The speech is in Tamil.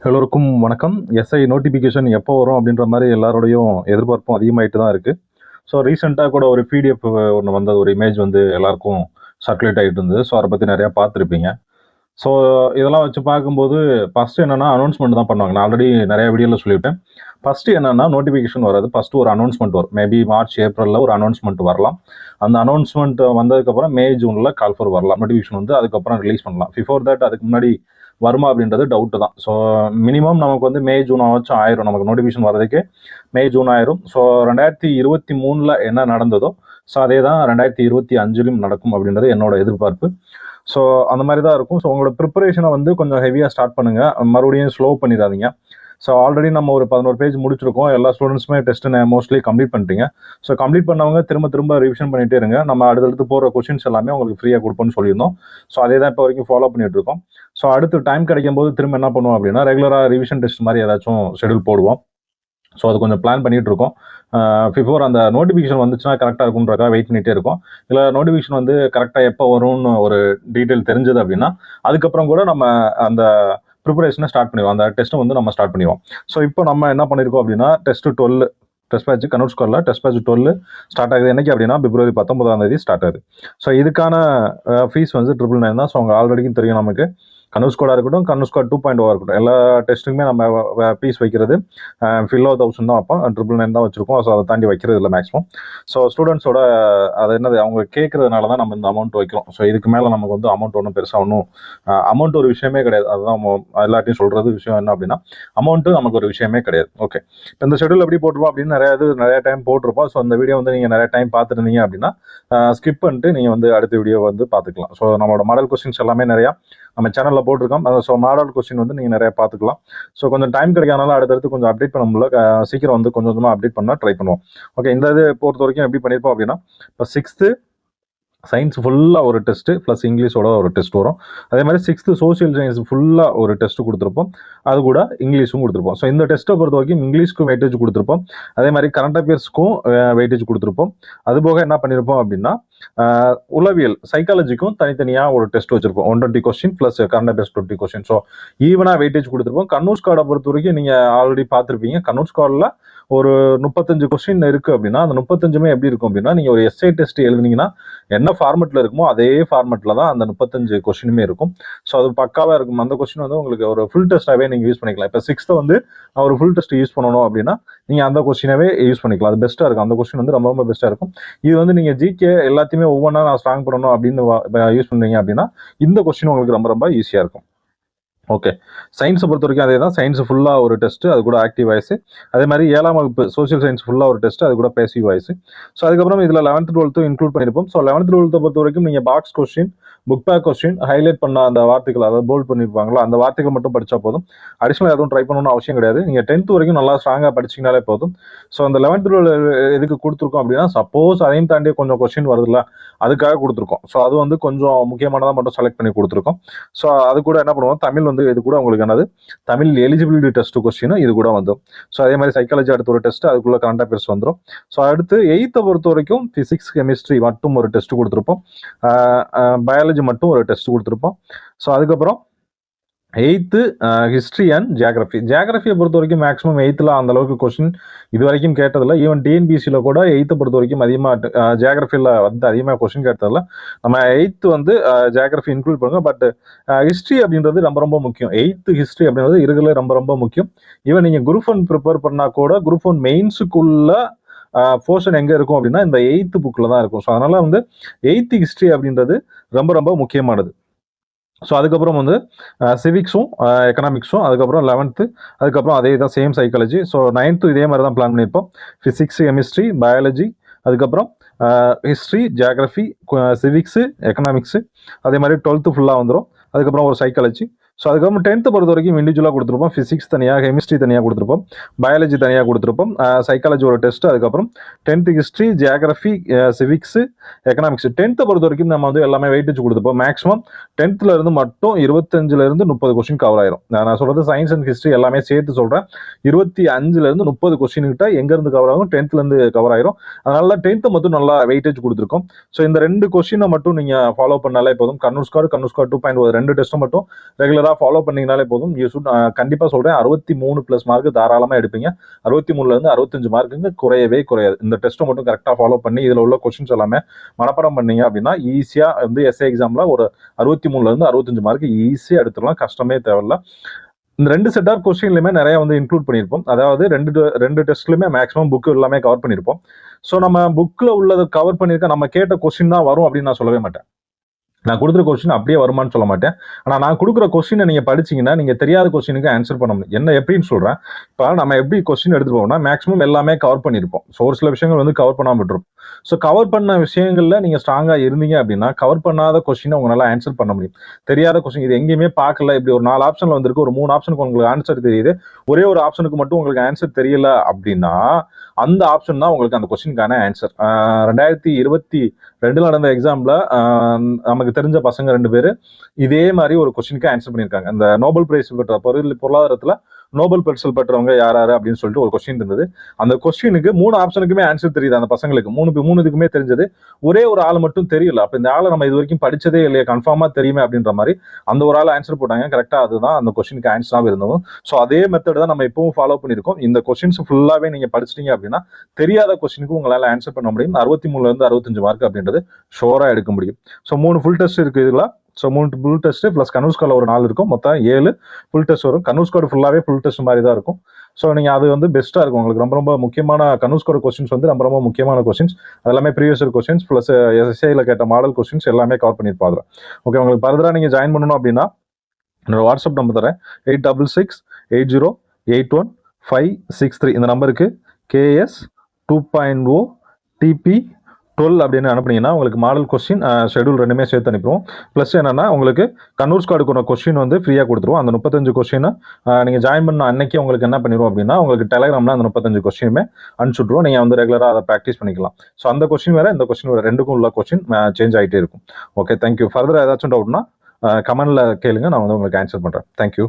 எல்லோருக்கும் வணக்கம். எஸ்ஐ நோட்டிஃபிகேஷன் எப்போ வரும் அப்படின்ற மாதிரி எல்லாரோடையும் எதிர்பார்ப்பும் அதிகமாயிட்டு தான் இருக்குது. ஸோ ரீசெண்டாக கூட ஒரு பிடிஎஃப் ஒன்று வந்தது, ஒரு இமேஜ் வந்து எல்லாருக்கும் சர்க்குலேட் ஆகிட்டு இருந்தது. ஸோ அதை பற்றி நிறையா பார்த்துருப்பீங்க. ஸோ இதெல்லாம் வச்சு பார்க்கும்போது ஃபஸ்ட்டு என்னென்னா அனௌன்ஸ்மெண்ட் தான் பண்ணுவாங்க. நான் ஆல்ரெடி நிறைய வீடியோவில் சொல்லிவிட்டேன். ஃபஸ்ட்டு என்னென்னா நோட்டிஃபிகேஷன் வராது. ஃபஸ்ட்டு ஒரு அனௌன்ஸ்மெண்ட் வரும். மேபி மார்ச் ஏப்ரலில் ஒரு அனௌன்ஸ்மெண்ட் வரலாம். அந்த அனௌன்ஸ்மெண்ட் வந்ததுக்கப்புறம் மே ஜூனில் கால் ஃபார் வரலாம். நோட்டிஃபிகேஷன் வந்து அதுக்கப்புறம் ரிலீஸ் பண்ணலாம். பிஃபோர் தட் அதுக்கு முன்னாடி வருமா அப்படின்றது டவுட்டு தான். ஸோ மினிமம் நமக்கு வந்து மே ஜூன் ஆச்சும் ஆயிரும். நமக்கு நோட்டிஃபிகேஷன் வரதுக்கு மே ஜூன் ஆயிரும். ஸோ 2023 என்ன நடந்ததோ ஸோ அதே தான் 2025 நடக்கும் அப்படின்றது என்னோட எதிர்பார்ப்பு. ஸோ அந்த மாதிரி தான் இருக்கும். ஸோ உங்களோட ப்ரிப்பரேஷனை வந்து கொஞ்சம் ஹெவியாக ஸ்டார்ட் பண்ணுங்கள். மறுபடியும் ஸ்லோ பண்ணிடாதீங்க. ஸோ ஆல்ரெடி நம்ம ஒரு 11 பேஜ் முடிச்சிருக்கோம். எல்லா ஸ்டூடெண்ட்ஸுமே டெஸ்ட்டு மோஸ்ட்லி கம்ப்ளீட் பண்ணிட்டீங்க. ஸோ கம்ப்ளீட் பண்ணவங்க திரும்ப ரிவிஷன் பண்ணிகிட்டே இருங்க. நம்ம அடுத்தடுத்து போகிற கொஷின்ஸ் எல்லாமே உங்களுக்கு ஃப்ரீயாக கொடுப்போம்னு சொல்லியிருந்தோம். ஸோ அதே தான் இப்போ வரைக்கும் ஃபாலோ பண்ணிட்டு இருக்கோம். ஸோ அடுத்து டைம் கிடைக்கும் போது திரும்ப என்ன பண்ணுவோம் அப்படின்னா ரெகுலராக ரிவிஷன் டெஸ்ட் மாதிரி ஏதாச்சும் ஷெடியூல் போடுவோம். ஸோ அது கொஞ்சம் பிளான் பண்ணிட்டு இருக்கோம். பிஃபோர் அந்த நோட்டிஃபிகேஷன் வந்துச்சுன்னா கரெக்டாக இருக்குன்றக்காக வெயிட் பண்ணிகிட்டே இருக்கோம். இல்லை நோட்டிஃபிகேஷன் வந்து கரெக்டாக எப்போ வரும்னு ஒரு டீட்டெயில் தெரிஞ்சது அப்படின்னா அதுக்கப்புறம் கூட நம்ம அந்த ப்ரிப்பரேஷனை ஸ்டார்ட் பண்ணிடுவோம். அந்த டெஸ்ட்டை வந்து நம்ம ஸ்டார்ட் பண்ணிடுவோம். ஸோ இப்போ நம்ம என்ன பண்ணியிருக்கோம் அப்படின்னா டெஸ்ட் பேட்ச் கன்வர்ட் ஸ்கோரில் டெஸ்ட் பேட்ச் 12 ஸ்டார்ட் ஆகுது. என்னைக்கு அப்படின்னா பிப்ரவரி 19 ஸ்டார்ட் ஆகுது. ஸோ இதுக்கான ஃபீஸ் வந்து 999 தான். ஸோ அவங்க ஆல்ரெடிக்கும் தெரியும் நமக்கு. கன்வர்ட் ஸ்கோடாக இருக்கட்டும், கன்வர்ட் ஸ்கோட் 2.0 இருக்கட்டும், எல்லா டெஸ்ட்டுக்குமே நம்ம ஃபீஸ் வைக்கிறது ஃபில்லோ 1000 தான் வைப்போம். 999 தான் வச்சிருக்கோம். ஸோ அதை தாண்டி வைக்கிறது இல்லை மேக்ஸிமம். ஸோ ஸ்டூடெண்ட்ஸோட அது என்னது அவங்க கேட்கறதுனால தான் நம்ம இந்த அமௌண்ட் வைக்கிறோம். ஸோ இதுக்கு மேலே நமக்கு வந்து அமௌண்ட் ஒன்றும் பெருசாக ஒன்றும் அமௌண்ட் ஒரு விஷயமே கிடையாது. அதுதான் எல்லாத்தையும் சொல்கிறது விஷயம் என்ன அப்படின்னா அமௌண்ட்டு நமக்கு ஒரு விஷயமே கிடையாது. ஓகே, இந்த ஷெடியூல் எப்படி போட்டிருப்போம் அப்படின்னு நிறைய டைம் போட்டிருப்போம். ஸோ அந்த வீடியோ வந்து நீங்கள் நிறைய டைம் பார்த்துருந்தீங்க அப்படின்னா ஸ்கிப் பண்ணிட்டு நீங்கள் வந்து அடுத்த வீடியோ வந்து பார்த்துக்கலாம். ஸோ நம்மளோட மாடல் கொஸ்டின்ஸ் எல்லாமே நிறையா நம்ம சேனலில் போட்டிருக்கோம். ஸோ மாடல் கொஸ்டின் வந்து நீங்கள் நிறைய பார்த்துக்கலாம். ஸோ கொஞ்சம் டைம் கிடைக்காதனால அடுத்தடுத்து கொஞ்சம் அப்டேட் பண்ண முடியல. சீக்கிரம் வந்து கொஞ்சம் கொஞ்சமாக அப்டேட் பண்ண ட்ரை பண்ணுவோம். ஓகே, இந்த இது பொறுத்த வரைக்கும் எப்படி பண்ணியிருப்போம் அப்படின்னா இப்போ 6th சயின்ஸ் ஃபுல்லாக ஒரு டெஸ்ட்டு ப்ளஸ் இங்கிலீஷோட ஒரு டெஸ்ட் வரும். அதே மாதிரி 6th சோசியல் சயின்ஸ் ஃபுல்லாக ஒரு டெஸ்ட் கொடுத்துருப்போம். அது கூட இங்கிலீஷும் கொடுத்துருப்போம். ஸோ இந்த டெஸ்ட்டை பொறுத்த வரைக்கும் இங்கிலீஷ்க்கும் வெயிட்டேஜ் கொடுத்துருப்போம். அதே மாதிரி கரண்ட் அஃபேர்ஸ்க்கும் வெயிட்டேஜ் கொடுத்துருப்போம். அதுபோக என்ன பண்ணியிருப்போம் அப்படின்னா உளவியல் சைக்காலஜிக்கும் தனித்தனியாக ஒரு டெஸ்ட் வச்சிருப்போம். 120 question plus current affairs 20 question. So ஈவனாக வெயிட்டேஜ் கொடுத்துருப்போம். கன்வர்ட் ஸ்குவாடை பொறுத்த வரைக்கும் நீங்கள் ஆல்ரெடி பார்த்துருப்பீங்க. கன்வர்ட் ஸ்குவாடில் ஒரு 35 கொஸ்டின் இருக்குது அப்படின்னா அந்த 35மே எப்படி இருக்கும் அப்படின்னா நீங்கள் ஒரு எஸ்ஐ டெஸ்ட் எழுதுனீங்கன்னா என்ன ஃபார்மெட்டில் இருக்குமோ அதே ஃபார்மெட்டில் தான் அந்த 35 கொஸ்டினுமே இருக்கும். ஸோ அது பக்காவாக இருக்கும். அந்த கொஸ்டின் வந்து உங்களுக்கு ஒரு ஃபுல் டெஸ்ட்டாகவே நீங்கள் யூஸ் பண்ணிக்கலாம். இப்போ 6th வந்து ஒரு ஃபுல் டெஸ்ட் யூஸ் பண்ணணும் அப்படின்னா நீங்கள் அந்த கொஸ்டினாவே யூஸ் பண்ணிக்கலாம். அது பெஸ்ட்டாக இருக்கும். அந்த கொஸ்டின் வந்து ரொம்ப பெஸ்ட்டாக இருக்கும். இது வந்து நீங்கள் ஜிகே எல்லாத்தையுமே ஒவ்வொன்றா நான் ஸ்ட்ராங் பண்ணணும் அப்படின்னு யூஸ் பண்ணுறீங்க அப்படின்னா இந்த கொஸ்டின் உங்களுக்கு ரொம்ப ஈஸியாக இருக்கும். ஓகே, சயின்ஸை பொறுத்த வரைக்கும் அதே தான். சயின்ஸ் ஃபுல்லாக ஒரு டெஸ்ட்டு, அது கூட ஆக்டிவ் வாய்ஸ். அதே மாதிரி 7ஆம் வகுப்பு சோசியல் சயின்ஸ் ஃபுல்லாக ஒரு டெஸ்ட்டு, அது கூட பேசிவ் வாய்ஸ். ஸோ அதுக்கப்புறம் இதில் 11th 12th இன்க்ளூட் பண்ணியிருப்போம். ஸோ 11th 12th பொறுத்த வரைக்கும் நீங்கள் box question, book back question, highlight பண்ண அந்த வார்த்தைகள், அதாவது போல்ட் பண்ணியிருப்பாங்களோ அந்த வார்த்தைகள் மட்டும் படித்தா போதும். அடிஷனல் எதுவும் ட்ரை பண்ணணும்னு அவசியம் கிடையாது. நீங்கள் 10th வரைக்கும் நல்லா ஸ்ட்ராங்காக படிச்சிங்கனாலே போதும். ஸோ அந்த 11th 12 எதுக்கு கொடுத்துருக்கோம் அப்படின்னா சப்போஸ் அதையும் தாண்டி கொஞ்சம் கொஸ்டின் வருதுல்ல அதுக்காக கொடுத்துருக்கோம். ஸோ அது வந்து கொஞ்சம் முக்கியமானதாக மட்டும் செலக்ட் பண்ணி கொடுத்துருக்கோம். ஸோ அது கூட என்ன பண்ணுவோம், தமிழ் வந்து இது கூட உங்களுக்கு என்னது தமிழ் எலிஜிபிலிட்டி டெஸ்ட் கொஸ்டின் இது கூட வந்துடும். ஸோ அதே மாதிரி சைக்காலஜி அடுத்த ஒரு டெஸ்ட், அதுக்குள்ள கரண்ட் அஃபேர்ஸ் வந்துடும். ஸோ அடுத்து 8th பொறுத்த வரைக்கும் பிசிக்ஸ் கெமிஸ்ட்ரி மட்டும் ஒரு டெஸ்ட் கொடுத்துருப்போம். பயாலஜி மட்டும் ஒரு டெஸ்ட் கொடுத்துருப்போம். ஸோ அதுக்கப்புறம் 8th ஹிஸ்ட்ரி அண்ட் ஜியாகிரபியை பொறுத்த வரைக்கும் மேக்ஸிமம் 8th அந்த அளவுக்கு கொஸ்டின் இது வரைக்கும் கேட்டதில்ல. ஈவன் டிஎன்பிசியில் கூட 8th பொறுத்த வரைக்கும் அதிகமாக ஜியாகிரபியில் வந்து அதிகமாக கொஸ்டின் கேட்டதில்ல. நம்ம 8th வந்து ஜியாகிரபி இன்க்ளூட் பண்ணுங்க. பட் ஹிஸ்ட்ரி அப்படின்றது ரொம்ப முக்கியம். 8th ஹிஸ்ட்ரி அப்படின்றது இருக்கிறதுல ரொம்ப முக்கியம். ஈவன் நீங்கள் குரூப் 1 ப்ரிப்பேர் பண்ணால் கூட குரூப் 1 மெயின்ஸுக்குள்ள போர்ஷன் எங்கே இருக்கும் அப்படின்னா இந்த 8th புக்கில் தான் இருக்கும். ஸோ அதனால வந்து 8th ஹிஸ்ட்ரி அப்படின்றது ரொம்ப முக்கியமானது. ஸோ அதுக்கப்புறம் வந்து சிவிக்ஸும் எக்கனாமிக்ஸும், அதுக்கப்புறம் 11th, அதுக்கப்புறம் அதே தான் சேம் சைக்காலஜி. ஸோ 9th இதே மாதிரி தான் பிளான் பண்ணியிருப்போம். ஃபிசிக்ஸ், கெமிஸ்ட்ரி, பயாலஜி, அதுக்கப்புறம் ஹிஸ்ட்ரி, ஜியாகிரபி, சிவிக்ஸு, எக்கனாமிக்ஸு, அதே மாதிரி 12th ஃபுல்லாக வந்துடும். அதுக்கப்புறம் ஒரு சைக்காலஜி. ஸோ அதுக்கப்புறம் 10th பொறுத்த வரைக்கும் இண்டிவிஜுவலாக கொடுத்துருப்போம். ஃபிசிக்ஸ் தனியாக, கெமிஸ்ட்ரி தனியாக கொடுத்துருப்போம், பயாலஜி தனியாக கொடுத்துருப்போம், சைக்காலஜி ஒரு டெஸ்ட், அதுக்கப்புறம் 10th history, geography, civics, economics. 10th பொறுத்த வரைக்கும் நம்ம வந்து எல்லாமே வெயிட்டேஜ் கொடுத்துருப்போம். மேக்ஸிமம் 10th இருந்து மட்டும் 25 30 கொஸ்டின் கவர் ஆயிரும். நான் சொல்றது சயின்ஸ் அண்ட் ஹிஸ்ட்ரி எல்லாமே சேர்த்து சொல்றேன். 25 30 கொஸ்டின் கிட்ட எங்கேருந்து கவர் ஆகும், 10th கவர் ஆயிரும். அதனால 10th மட்டும் நல்லா வெயிட்டேஜ் கொடுத்துருக்கோம். ஸோ இந்த 2 கொஸ்டினை மட்டும் நீங்க ஃபாலோ பண்ணாலே போதும். கன்வர்ட் ஸ்கோர் 2.0 2 டெஸ்ட்டை மட்டும் ரெகுலரா ரெகுலராக ஃபாலோ பண்ணீங்கனாலே போதும். யூ ஷுட் கண்டிப்பாக சொல்கிறேன் 63+ மார்க் தாராளமாக எடுப்பீங்க. 63லேருந்து 65 மார்க்குங்க குறையவே குறையாது. இந்த டெஸ்ட்டை மட்டும் கரெக்டாக ஃபாலோ பண்ணி இதில் உள்ள கொஸ்டின்ஸ் எல்லாமே மனப்பாடம் பண்ணீங்க அப்படின்னா ஈஸியாக வந்து எஸ்ஏ எக்ஸாமில் ஒரு 63லேருந்து 65 மார்க் ஈஸியாக எடுத்துடலாம். கஷ்டமே தேவையில்ல. இந்த 2 செட் ஆஃப் கொஸ்டின்லையுமே நிறைய வந்து இன்க்ளூட் பண்ணியிருப்போம். அதாவது ரெண்டு டெஸ்ட்லையுமே மேக்ஸிமம் புக்கு எல்லாமே கவர் பண்ணியிருப்போம். ஸோ நம்ம புக்கில் உள்ளதை கவர் பண்ணியிருக்க நம்ம கேட்ட கொஸ்டின் தான் வரும் அப்படின்னு நான் சொல்லவே மாட்டேன். நான் கொடுக்குற கொஸ்டின் அப்படியே வருமானு சொல்ல மாட்டேன். ஆனால் நான் கொடுக்குற கொஸ்டினை நீங்கள் படிச்சீங்கன்னா நீங்கள் தெரியாத கொஸ்டினுக்கு ஆன்சர் பண்ண முடியும். என்ன எப்படின்னு சொல்கிறேன். இப்போ நம்ம எப்படி கொஸ்டின் எடுத்துட்டு போவோம்னா மேக்ஸிமம் எல்லாமே கவர் பண்ணியிருப்போம். ஸோ ஒரு சில விஷயங்கள் வந்து கவர் பண்ணாமல் விட்டுருப்போம். ஸோ கவர் பண்ண விஷயங்களில் நீங்கள் ஸ்ட்ராங்காக இருந்தீங்க அப்படின்னா கவர் பண்ணாத கொஸ்டினை உங்களால் ஆன்சர் பண்ண முடியும். தெரியாத கொஸ்டின் இது எங்கேயுமே பார்க்கல, இப்படி ஒரு 4 ஆப்ஷனில் வந்திருக்கு, ஒரு 3 ஆப்ஷனுக்கு உங்களுக்கு ஆன்சர் தெரியுது, ஒரே ஒரு ஆப்ஷனுக்கு மட்டும் உங்களுக்கு ஆன்சர் தெரியல அப்படின்னா அந்த ஆப்ஷன் தான் உங்களுக்கு அந்த கொஸ்டினுக்கான ஆன்சர். 2022 நடந்த எக்ஸாம்பிள் நமக்கு தெரிஞ்ச பசங்க 2 பேர் இதே மாதிரி ஒரு கொஸ்டினுக்கு ஆன்சர் பண்ணியிருக்காங்க. அந்த நோபல் பிரைஸ் பெற்ற பொருளாதாரத்தில் நோபல் பரிசு பெற்றவங்க யாரு அப்படின்னு சொல்லிட்டு ஒரு கொஸ்டின் இருந்தது. அந்த கொஸ்டினுக்கு 3 ஆப்ஷனுக்குமே ஆன்சர் தெரியுது. அந்த பசங்களுக்கு 3 இதுக்குமே தெரிஞ்சது, ஒரே ஒரு ஆள் மட்டும் தெரியல. அப்ப இந்த ஆளை நம்ம இது வரைக்கும் படிச்சதே இல்லையா, கன்ஃபார்மா தெரியுமே அப்படின்ற மாதிரி அந்த ஒரு ஆள் ஆன்சர் போட்டாங்க. கரெக்டா அதுதான் அந்த கொஸ்டினுக்கு ஆன்சராக இருந்தோம். ஸோ அதே மெத்தட் தான் நம்ம இப்பவும் ஃபாலோ பண்ணியிருக்கோம். இந்த கொஸ்டின்ஸ் ஃபுல்லாவே நீங்க படிச்சிட்டீங்க அப்படின்னா தெரியாத கொஸ்டினுக்கு உங்களால ஆன்சர் பண்ண முடியும். 63லேருந்து 65 மார்க் அப்படின்றது ஷோரா எடுக்க முடியும். ஸோ 3 ஃபுல் டெஸ்ட் இருக்கு இதுல. ஸோ 3 ஃபுல் டெஸ்ட் பிளஸ் கன்வர்ஸ்கால ஒரு 4 இருக்கும். மொத்தம் 7 ஃபுல் டெஸ்ட் வரும். கன்வர்ஸ்கார்டு ஃபுல்லாவே ஃபுல் டெஸ்ட் மாதிரி தான் இருக்கும். ஸோ நீங்க அது வந்து பெஸ்ட்டாக இருக்கும். உங்களுக்கு ரொம்ப ரொம்ப முக்கியமான கன்வர்ஸ்கார்டு கொஸ்டின்ஸ் வந்து ரொம்ப ரொம்ப முக்கியமான கொஸ்டின்ஸ். அதெல்லாமே ப்ரீவியஸ் இயர் கொஸ்டின்ஸ் பிளஸ் எஸ்ஐல கேட்ட மாடல் கொஸ்டின்ஸ் எல்லாமே கவர் பண்ணியிருப்பாங்க. ஓகே, உங்களுக்கு ஃபர்தரா நீங்க ஜாயின் பண்ணணும் அப்படின்னா என்னோட வாட்ஸ்அப் நம்பர் தரேன். 8660811563 இந்த நம்பருக்கு KS 2.0 TP 12 அப்படின்னு அனுப்புனீங்கன்னா உங்களுக்கு மாடல் கொஸ்டின் ஷெடியூல் ரெண்டுமே சேர்த்து அனுப்புவோம். ப்ளஸ் என்னன்னா உங்களுக்கு கன்வர்ஸ்கார்டுக்கு கொஸ்டின் வந்து ஃப்ரீயாக கொடுத்துருவோம். அந்த 35 கொஸ்டின் நீங்கள் ஜாயின் பண்ண அன்னைக்கு உங்களுக்கு என்ன பண்ணிடுவோம் அப்படின்னா உங்களுக்கு டெலிகிராமில் அந்த 35 கொஸ்டினுமே அனுப்பிச்சுட்ருவோம். நீங்கள் வந்து ரெகுலராக அதை ப்ராக்டிஸ் பண்ணிக்கலாம். ஸோ அந்த கொஸ்டின் வேறு இந்த கொஸ்டின் வேறு, ரெண்டுக்கும் உள்ள கொஸ்டின் சேஞ்ச் ஆகிட்டே இருக்கும். Okay, thank you. ஃபர்தர் ஏதாச்சும் டவுட்னா கமெண்ட்ல கேளுங்க, நான் வந்து உங்களுக்கு ஆன்சர் பண்ணுறேன். தேங்க்யூ.